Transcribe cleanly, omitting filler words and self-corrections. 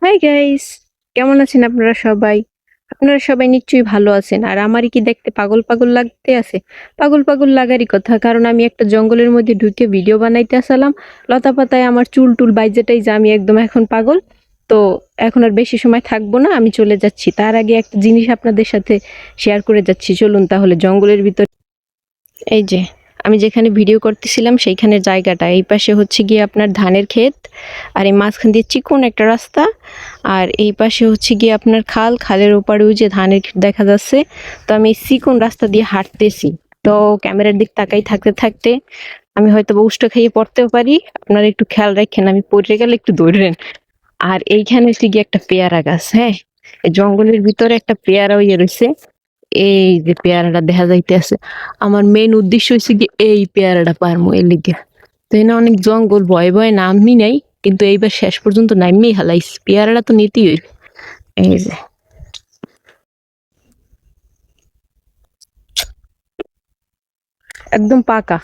Hi guys, কেমন আছেন আপনারা সবাই? আপনারা সবাই নিশ্চয়ই ভালো আছেন। আর আমারই কি দেখতে পাগল পাগল লাগতে আছে? পাগল পাগল লাগারই কথা, কারণ আমি একটা জঙ্গলের মধ্যে ঢুকে ভিডিও বানাইতে আসলাম। লতা পাতায় আমার চুল টুল বাইজেটাই যে আমি একদম এখন পাগল। তো এখন আর বেশি সময় থাকবো না, আমি চলে যাচ্ছি। তার আগে একটা জিনিস আপনাদের সাথে শেয়ার করে যাচ্ছি। চলুন তাহলে জঙ্গলের ভিতর। এই যে আমি যেখানে ভিডিও করতেছিলাম সেইখানের জায়গাটা, এই পাশে হচ্ছে গিয়ে আপনার ধানের ক্ষেত, আর এই মাঝখান দিয়ে চিকন একটা রাস্তা, আর এই পাশে হচ্ছে গিয়ে আপনার খাল, খালের ওপারেও যে ধানের ক্ষেত দেখা যাচ্ছে। তো আমি এই চিকন রাস্তা দিয়ে হাঁটতেছি। তো ক্যামেরার দিক তাকাই থাকতে থাকতে আমি হয়তো বা উষ্টা খাইয়ে পড়তেও পারি। আপনারা একটু খেয়াল রাখেন, আমি পড়ে গেলে একটু ধরবেন। আর এইখানে হচ্ছে গিয়ে একটা পেয়ারা গাছ, হ্যাঁ, এই জঙ্গলের ভিতরে একটা পেয়ারা ইয়ে রয়েছে। এই যে পেয়ারাটা দেখা যাইতেছে, আমার মেইন উদ্দেশ্য হচ্ছে কি এই পেয়ারাটা পারমু এর লিগে। তো এখানে অনেক জঙ্গল, ভয়ে ভয়ে নামই নাই, কিন্তু এইবার শেষ পর্যন্ত নামিয়ে হালাইছি, পেয়ারাটা তো নিতেই হইবে। এই যে একদম পাকা।